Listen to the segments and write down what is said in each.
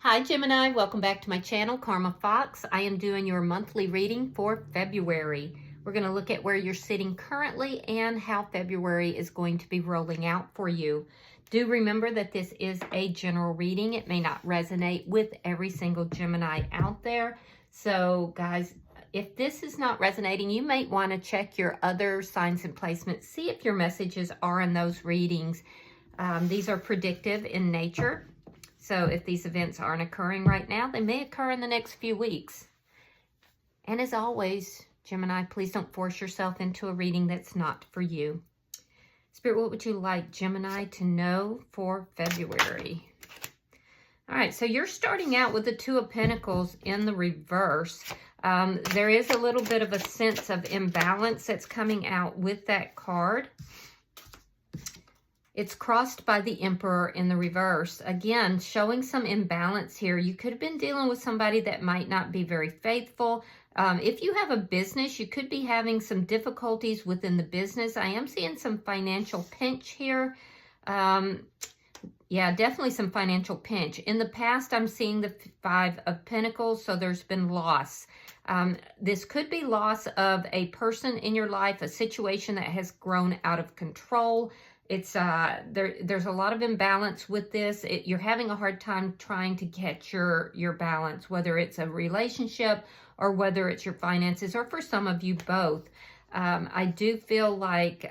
Hi Gemini, welcome back to my channel, Karma Fox. I am doing your monthly reading for February. We're going to look at where you're sitting currently and how February is going to be rolling out for you. Do remember that this is a general reading. It may not resonate with every single Gemini out there. So guys, if this is not resonating, you might want to check your other signs and placements. See if your messages are in those readings. These are predictive in nature. So if these events aren't occurring right now, they may occur in the next few weeks. And as always, Gemini, please don't force yourself into a reading that's not for you. Spirit, what would you like Gemini to know for February? All right, so you're starting out with the Two of Pentacles in the reverse. There is a little bit of a sense of imbalance that's coming out with that card. It's crossed by the Emperor in the reverse. Again, showing some imbalance here. You could have been dealing with somebody that might not be very faithful. If you have a business, you could be having some difficulties within the business. I am seeing some financial pinch here. Yeah, definitely some financial pinch. In the past, I'm seeing the Five of Pentacles, so there's been loss. This could be loss of a person in your life, a situation that has grown out of control. It's there's a lot of imbalance with this. You're having a hard time trying to get your balance, whether it's a relationship or whether it's your finances, or for some of you both. I do feel like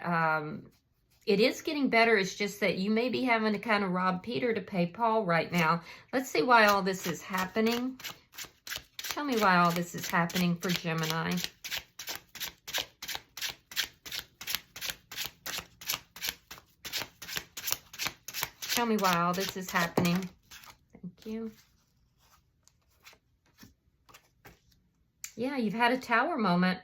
it is getting better. It's just that you may be having to kind of rob Peter to pay Paul right now. Let's see why all this is happening. Tell me why all this is happening for Gemini. Tell me why all this is happening. Thank you. Yeah, you've had a Tower moment.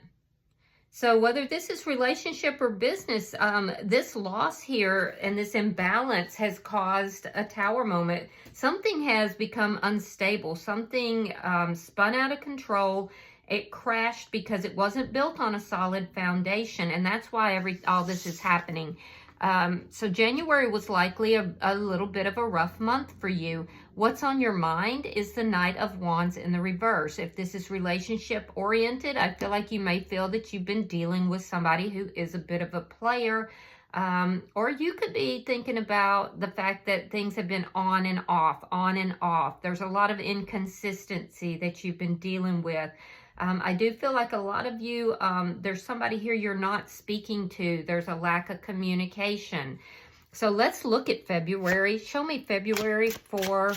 So whether this is relationship or business, this loss here and this imbalance has caused a Tower moment. Something has become unstable. Something spun out of control. It crashed because it wasn't built on a solid foundation. And that's why all this is happening. So January was likely a little bit of a rough month for you. What's on your mind is the Knight of Wands in the reverse. If this is relationship oriented, I feel like you may feel that you've been dealing with somebody who is a bit of a player. Or you could be thinking about the fact that things have been on and off, on and off. There's a lot of inconsistency that you've been dealing with. I do feel like a lot of you, there's somebody here you're not speaking to. There's a lack of communication. So let's look at February. Show me February for...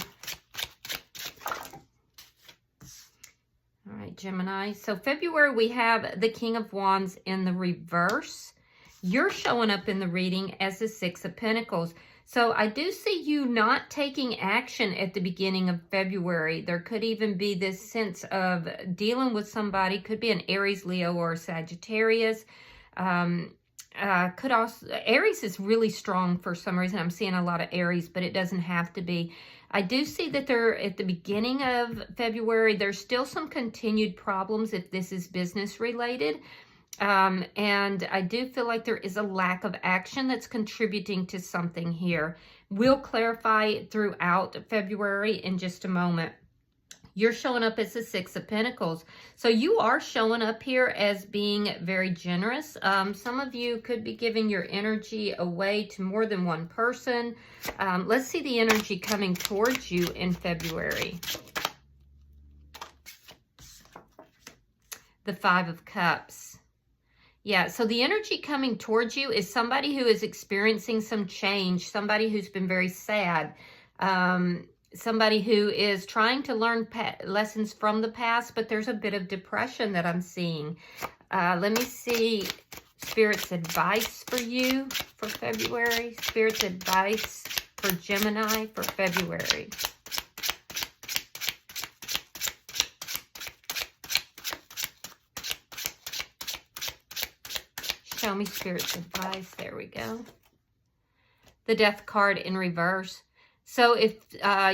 All right, Gemini. So February, we have the King of Wands in the reverse. You're showing up in the reading as the Six of Pentacles. So I do see you not taking action at the beginning of February. There could even be this sense of dealing with somebody. Could be an Aries, Leo, or a Sagittarius. Could also, Aries is really strong for some reason. I'm seeing a lot of Aries, but it doesn't have to be. I do see that there at the beginning of February, there's still some continued problems if this is business related. And I do feel like there is a lack of action that's contributing to something here. We'll clarify throughout February in just a moment. You're showing up as the Six of Pentacles. So you are showing up here as being very generous. Some of you could be giving your energy away to more than one person. Let's see the energy coming towards you in February. The Five of Cups. Yeah, so the energy coming towards you is somebody who is experiencing some change, somebody who's been very sad, somebody who is trying to learn lessons from the past, but there's a bit of depression that I'm seeing. Let me see Spirit's advice for you for February. Spirit's advice for Gemini for February. Show me Spirit's advice. There we go. The Death card in reverse. So if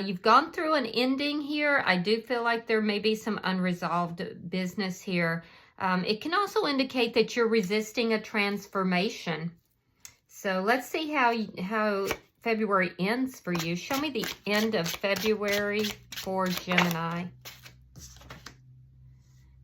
you've gone through an ending here, I do feel like there may be some unresolved business here. It can also indicate that you're resisting a transformation. So let's see how February ends for you. Show me the end of February for Gemini.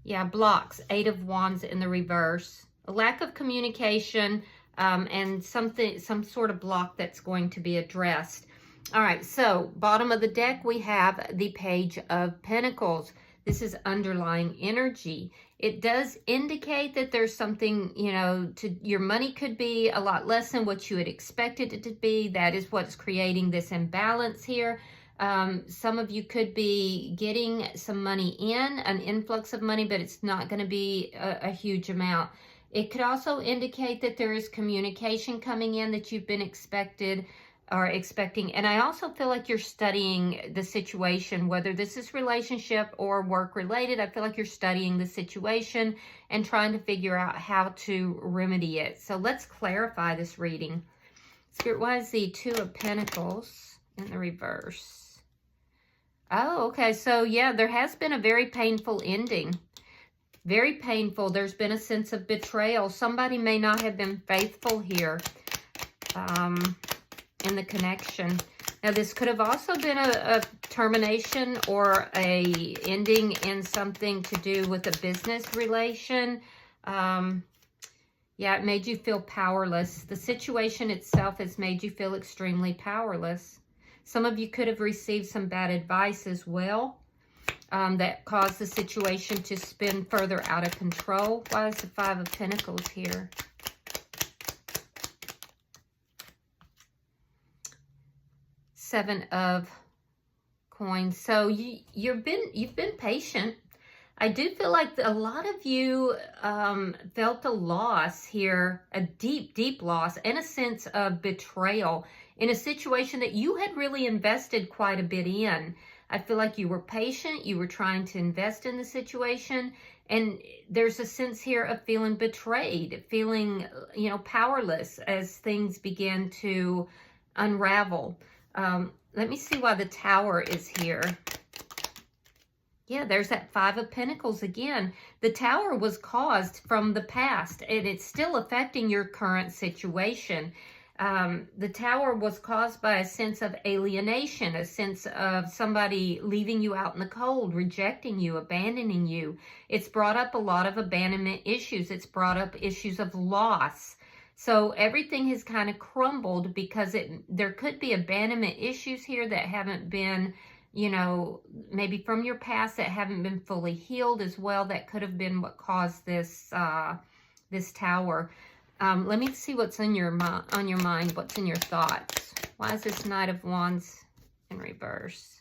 Yeah, blocks. 8 of Wands in the reverse. A lack of communication and some sort of block that's going to be addressed. All right, so bottom of the deck, we have the Page of Pentacles. This is underlying energy. It does indicate that there's something, you know, your money could be a lot less than what you had expected it to be. That is what's creating this imbalance here. Some of you could be getting some money in, an influx of money, but it's not going to be a huge amount. It could also indicate that there is communication coming in that you've been expecting. And I also feel like you're studying the situation, whether this is relationship or work related. I feel like you're studying the situation and trying to figure out how to remedy it. So let's clarify this reading. Spirit, why is the 2 of Pentacles in the reverse? Oh, okay. So yeah, there has been a very painful ending. Very painful. There's been a sense of betrayal. Somebody may not have been faithful here. In the connection. Now, this could have also been a termination or a ending in something to do with a business relation. Yeah, it made you feel powerless. The situation itself has made you feel extremely powerless. Some of you could have received some bad advice as well that caused the situation to spin further out of control. Why is the 5 of Pentacles here? Seven of Coins. So you've been patient. I do feel like a lot of you felt a loss here, a deep, deep loss, and a sense of betrayal in a situation that you had really invested quite a bit in. I feel like you were patient. You were trying to invest in the situation, and there's a sense here of feeling betrayed, feeling, you know, powerless as things begin to unravel. Let me see why the Tower is here. Yeah, there's that 5 of Pentacles again. The Tower was caused from the past, and it's still affecting your current situation. The Tower was caused by a sense of alienation, a sense of somebody leaving you out in the cold, rejecting you, abandoning you. It's brought up a lot of abandonment issues. It's brought up issues of loss. So everything has kind of crumbled because there could be abandonment issues here that haven't been, you know, maybe from your past that haven't been fully healed as well. That could have been what caused this this Tower. Let me see what's on your mind, what's in your thoughts. Why is this Knight of Wands in reverse?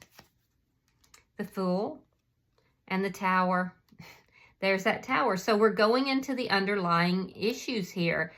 The Fool and the Tower. There's that Tower. So we're going into the underlying issues here.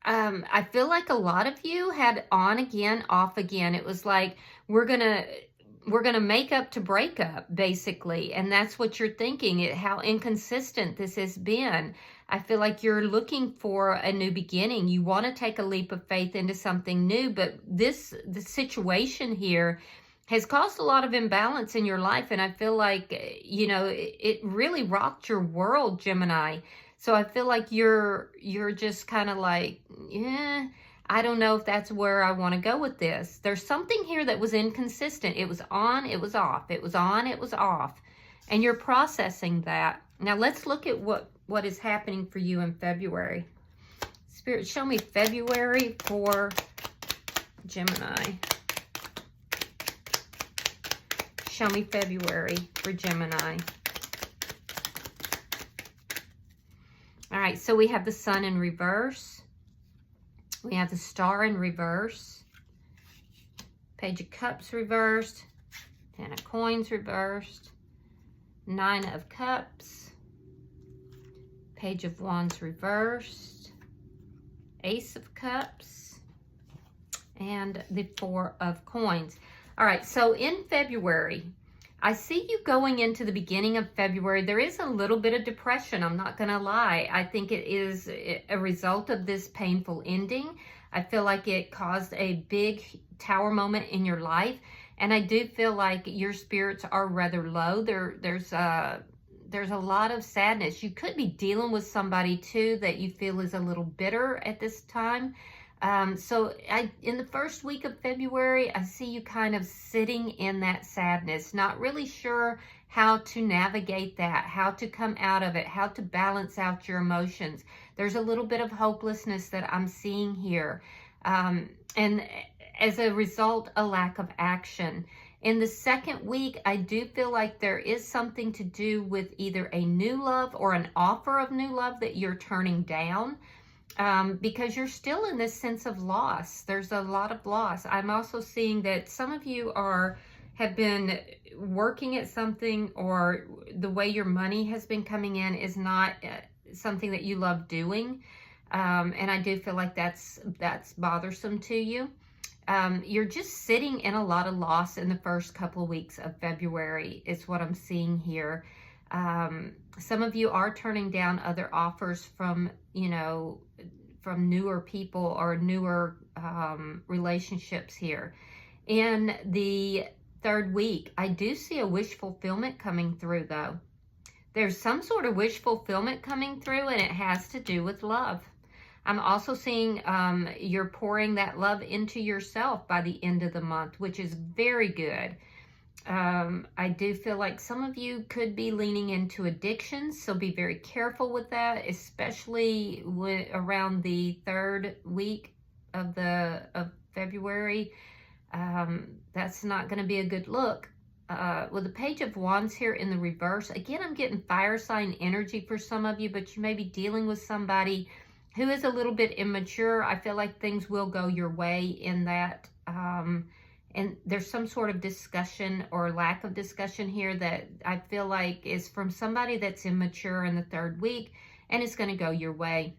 I feel like a lot of you had on again, off again. It was like, we're gonna make up to break up, basically. And that's what you're thinking, how inconsistent this has been. I feel like you're looking for a new beginning. You want to take a leap of faith into something new, but the situation here has caused a lot of imbalance in your life. And I feel like, you know, it really rocked your world, Gemini. So I feel like you're just kind of like, yeah, I don't know if that's where I want to go with this. There's something here that was inconsistent. It was on, it was off. It was on, it was off. And you're processing that. Now let's look at what is happening for you in February. Spirit, show me February for Gemini. Show me February for Gemini. All right, so we have the Sun in reverse. We have the Star in reverse. Page of Cups reversed. 10 of Coins reversed. 9 of Cups. Page of Wands reversed. Ace of Cups. And the 4 of Coins. All right, so in February, I see you going into the beginning of February. There is a little bit of depression, I'm not going to lie. I think it is a result of this painful ending. I feel like it caused a big Tower moment in your life. And I do feel like your spirits are rather low. There's a lot of sadness. You could be dealing with somebody too that you feel is a little bitter at this time. So in the first week of February, I see you kind of sitting in that sadness, not really sure how to navigate that, how to come out of it, how to balance out your emotions. There's a little bit of hopelessness that I'm seeing here. And as a result, a lack of action. In the second week, I do feel like there is something to do with either a new love or an offer of new love that you're turning down. Because you're still in this sense of loss. There's a lot of loss. I'm also seeing that some of you have been working at something, or the way your money has been coming in is not something that you love doing. And I do feel like that's bothersome to you. You're just sitting in a lot of loss in the first couple of weeks of February is what I'm seeing here. Some of you are turning down other offers from, from newer people or newer relationships here. In the third week, I do see a wish fulfillment coming through, though. There's some sort of wish fulfillment coming through, and it has to do with love. I'm also seeing you're pouring that love into yourself by the end of the month, which is very good. I do feel like some of you could be leaning into addictions, so be very careful with that, especially around the third week of February. That's not going to be a good look. With the Page of Wands here in the reverse, again, I'm getting fire sign energy for some of you, but you may be dealing with somebody who is a little bit immature. I feel like things will go your way in that. And there's some sort of discussion or lack of discussion here that I feel like is from somebody that's immature in the third week, and it's going to go your way.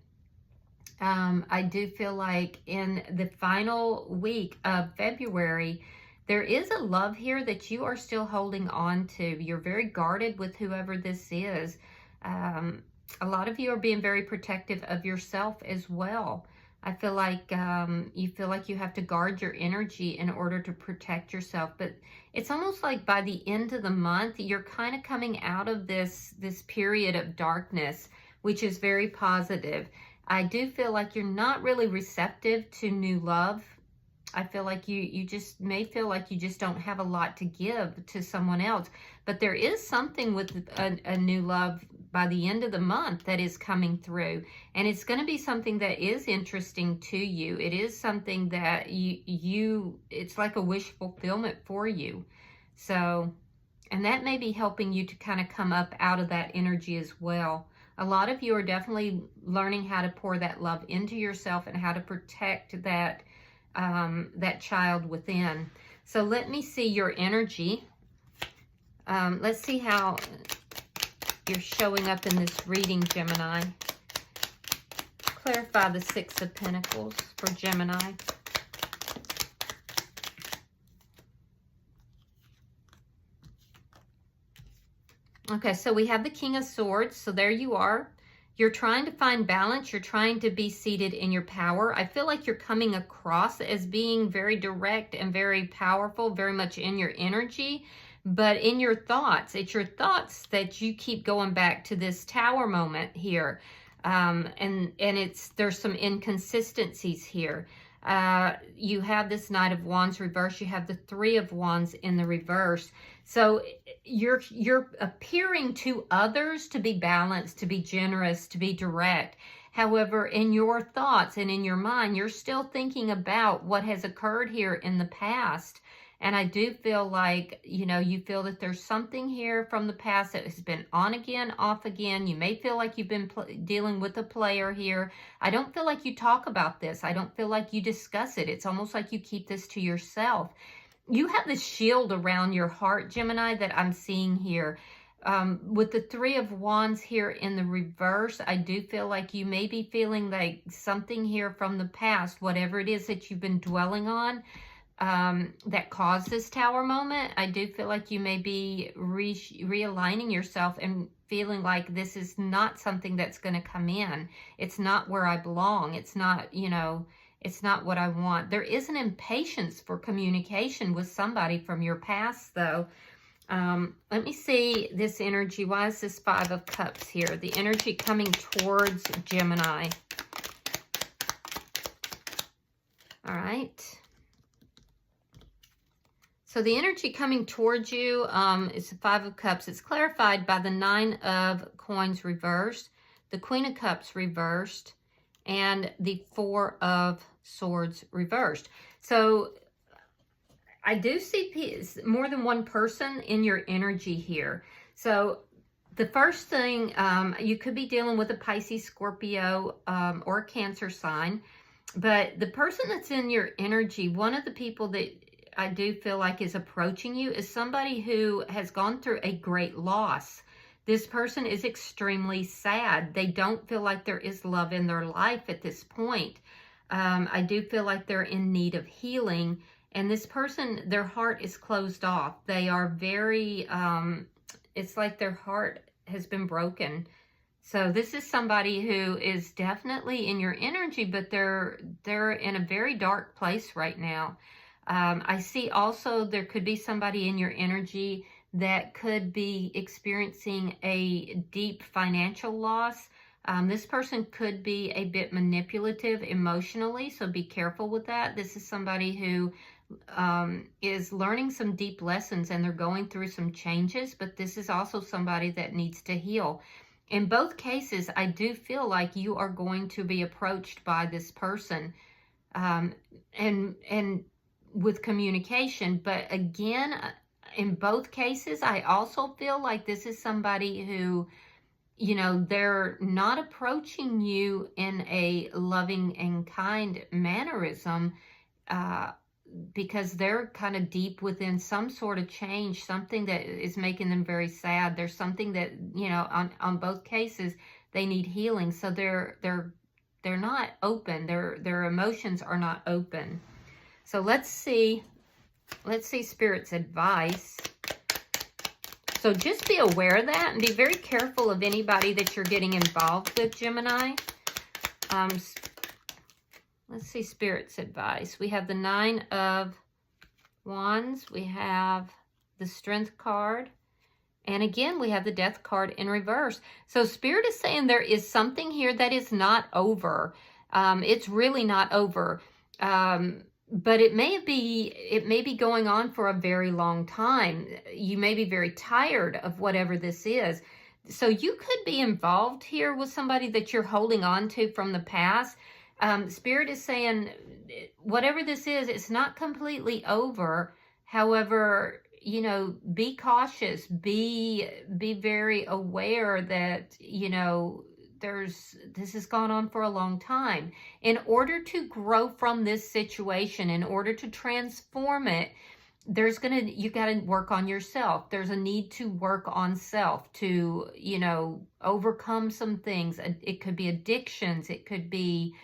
I do feel like in the final week of February, there is a love here that you are still holding on to. You're very guarded with whoever this is. A lot of you are being very protective of yourself as well. I feel like you feel like you have to guard your energy in order to protect yourself. But it's almost like by the end of the month, you're kind of coming out of this period of darkness, which is very positive. I do feel like you're not really receptive to new love. I feel like you just may feel like you just don't have a lot to give to someone else. But there is something with a new love by the end of the month that is coming through. And it's going to be something that is interesting to you. It is something that it's like a wish fulfillment for you. So, and that may be helping you to kind of come up out of that energy as well. A lot of you are definitely learning how to pour that love into yourself and how to protect that child within. So let me see your energy. Let's see how you're showing up in this reading, Gemini. Clarify the Six of Pentacles for Gemini. Okay, so we have the King of Swords. So there you are. You're trying to find balance. You're trying to be seated in your power. I feel like you're coming across as being very direct and very powerful, very much in your energy. But in your thoughts, it's your thoughts that you keep going back to this Tower moment here. And there's some inconsistencies here. You have this Knight of Wands reverse. You have the Three of Wands in the reverse. So you're appearing to others to be balanced, to be generous, to be direct. However, in your thoughts and in your mind, you're still thinking about what has occurred here in the past. And I do feel like, you feel that there's something here from the past that has been on again, off again. You may feel like you've been dealing with a player here. I don't feel like you talk about this. I don't feel like you discuss it. It's almost like you keep this to yourself. You have this shield around your heart, Gemini, that I'm seeing here. With the Three of Wands here in the reverse, I do feel like you may be feeling like something here from the past, whatever it is that you've been dwelling on, that caused this Tower moment. I do feel like you may be realigning yourself and feeling like this is not something that's going to come in. It's not where I belong. It's not, it's not what I want. There is an impatience for communication with somebody from your past, though. Let me see this energy. Why is this Five of Cups here? The energy coming towards Gemini. All right. So the energy coming towards you is the Five of Cups. It's clarified by the Nine of Coins reversed, the Queen of Cups reversed, and the Four of Swords reversed. So I do see more than one person in your energy here. So the first thing, you could be dealing with a Pisces, Scorpio, or a Cancer sign. But the person that's in your energy, one of the people that I do feel like is approaching you is somebody who has gone through a great loss. This person is extremely sad. They don't feel like there is love in their life at this point. I do feel like they're in need of healing. And this person, their heart is closed off. They are very, it's like their heart has been broken. So this is somebody who is definitely in your energy, but they're in a very dark place right now. I see also there could be somebody in your energy that could be experiencing a deep financial loss. This person could be a bit manipulative emotionally, so be careful with that. This is somebody who is learning some deep lessons and they're going through some changes, but this is also somebody that needs to heal. In both cases, I do feel like you are going to be approached by this person and with communication. But again, in both cases, I also feel like this is somebody who, you know, they're not approaching you in a loving and kind mannerism because they're kind of deep within some sort of change, something that is making them very sad. There's something that, you know, on both cases, they need healing. So they're not open. Their emotions are not open. So let's see Spirit's advice. So just be aware of that and be very careful of anybody that you're getting involved with, Gemini. Let's see Spirit's advice. We have the Nine of Wands. We have the Strength card. And again, we have the Death card in reverse. So Spirit is saying there is something here that is not over. It's really not over. But it may be going on for a very long time. You may be very tired of whatever this is. So you could be involved here with somebody that you're holding on to from the past. Spirit is saying whatever this is, it's not completely over. However, you know, be cautious, be very aware that, you know, this has gone on for a long time. In order to grow from this situation, in order to transform it, you got to work on yourself. There's a need to work on self to, you know, overcome some things. It could be addictions. It could be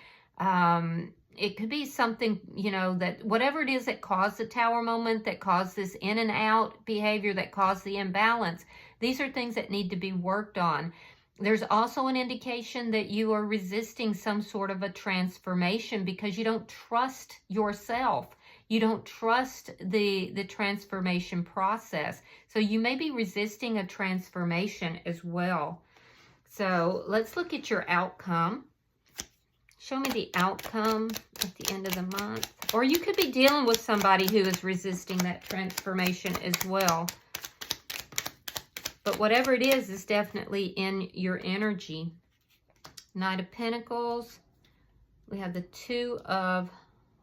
something, you know, that whatever it is that caused the Tower moment, that caused this in and out behavior, that caused the imbalance. These are things that need to be worked on. There's also an indication that you are resisting some sort of a transformation because you don't trust yourself. You don't trust the transformation process. So you may be resisting a transformation as well. So let's look at your outcome. Show me the outcome at the end of the month. Or you could be dealing with somebody who is resisting that transformation as well. But whatever it is definitely in your energy. Knight of Pentacles. We have the Two of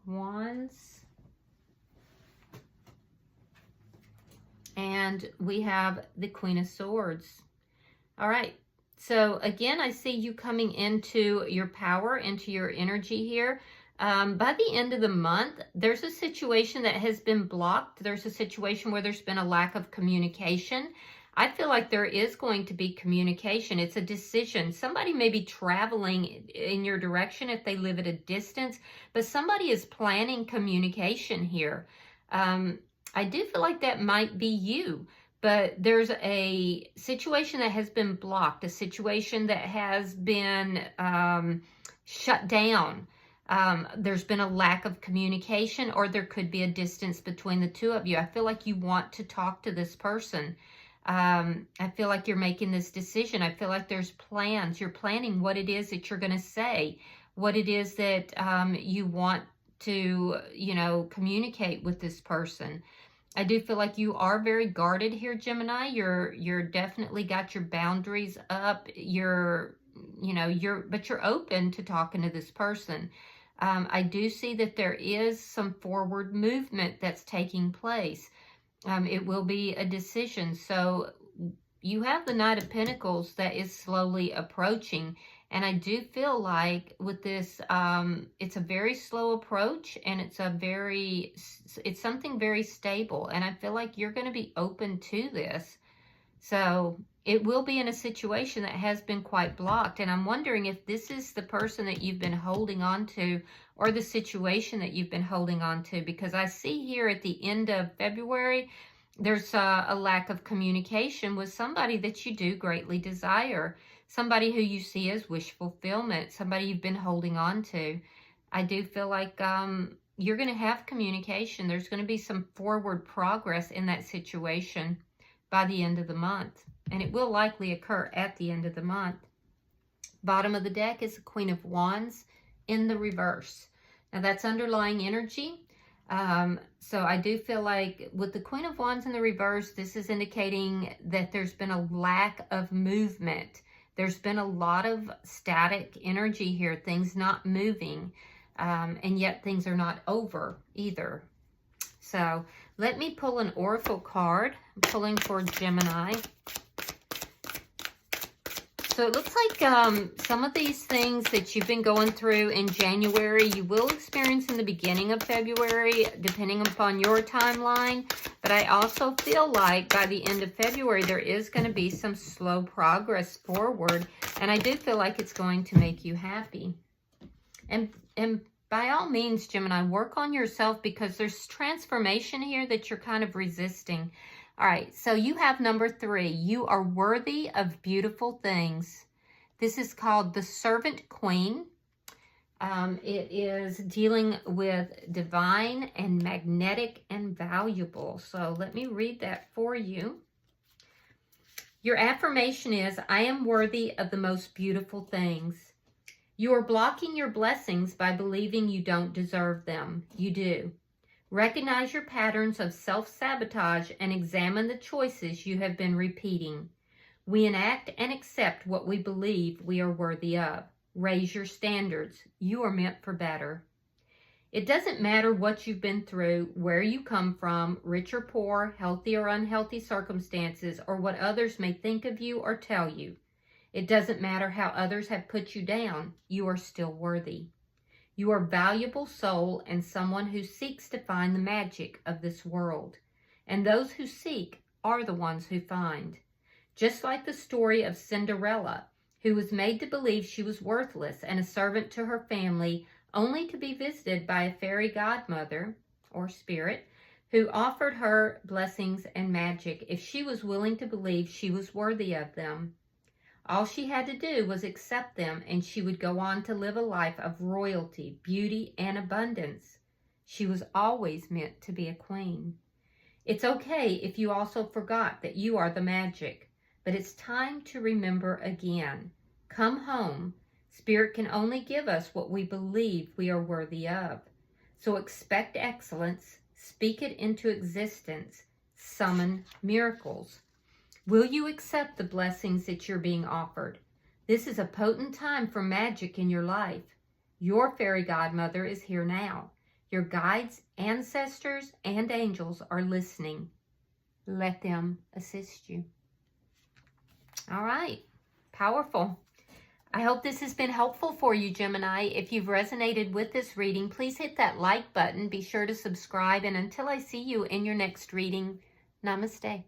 Wands. And we have the Queen of Swords. All right. So again, I see you coming into your power, into your energy here. By the end of the month, there's a situation that has been blocked. There's a situation where there's been a lack of communication. I feel like there is going to be communication. It's a decision. Somebody may be traveling in your direction if they live at a distance, but somebody is planning communication here. I do feel like that might be you. But there's a situation that has been blocked, a situation that has been shut down. There's been a lack of communication, or there could be a distance between the two of you. I feel like you want to talk to this person. I feel like you're making this decision. I feel like there's plans. You're planning what it is that you're going to say, what it is that you want to, you know, communicate with this person. I do feel like you are very guarded here, Gemini. You're definitely got your boundaries up. But you're open to talking to this person. I do see that there is some forward movement that's taking place. It will be a decision. So you have the Knight of Pentacles that is slowly approaching. And I do feel like with this, it's a very slow approach, and it's something very stable. And I feel like you're going to be open to this. So it will be in a situation that has been quite blocked. And I'm wondering if this is the person that you've been holding on to, or the situation that you've been holding on to. Because I see here at the end of February, there's a lack of communication with somebody that you do greatly desire. Somebody who you see as wish fulfillment, somebody you've been holding on to. I do feel like you're going to have communication. There's going to be some forward progress in that situation by the end of the month. And it will likely occur at the end of the month. Bottom of the deck is the Queen of Wands in the reverse. Now that's underlying energy. So I do feel like with the Queen of Wands in the reverse, this is indicating that there's been a lack of movement. There's been a lot of static energy here, things not moving, and yet things are not over either. So let me pull an oracle card. I'm pulling for Gemini. So it looks like some of these things that you've been going through in January, you will experience in the beginning of February, depending upon your timeline. But I also feel like by the end of February, there is going to be some slow progress forward. And I do feel like it's going to make you happy. And by all means, Gemini, work on yourself, because there's transformation here that you're kind of resisting. All right, so you have number 3. You are worthy of beautiful things. This is called the Servant Queen. It is dealing with divine and magnetic and valuable. So let me read that for you. Your affirmation is, I am worthy of the most beautiful things. You are blocking your blessings by believing you don't deserve them. You do. Recognize your patterns of self-sabotage and examine the choices you have been repeating. We enact and accept what we believe we are worthy of. Raise your standards. You are meant for better. It doesn't matter what you've been through, where you come from, rich or poor, healthy or unhealthy circumstances, or what others may think of you or tell you. It doesn't matter how others have put you down. You are still worthy. You are a valuable soul and someone who seeks to find the magic of this world. And those who seek are the ones who find. Just like the story of Cinderella, who was made to believe she was worthless and a servant to her family, only to be visited by a fairy godmother, or spirit, who offered her blessings and magic if she was willing to believe she was worthy of them. All she had to do was accept them, and she would go on to live a life of royalty, beauty, and abundance. She was always meant to be a queen. It's okay if you also forgot that you are the magic, but it's time to remember again. Come home. Spirit can only give us what we believe we are worthy of. So expect excellence, speak it into existence, summon miracles. Will you accept the blessings that you're being offered? This is a potent time for magic in your life. Your fairy godmother is here now. Your guides, ancestors, and angels are listening. Let them assist you. All right. Powerful. I hope this has been helpful for you, Gemini. If you've resonated with this reading, please hit that like button. Be sure to subscribe. And until I see you in your next reading, namaste.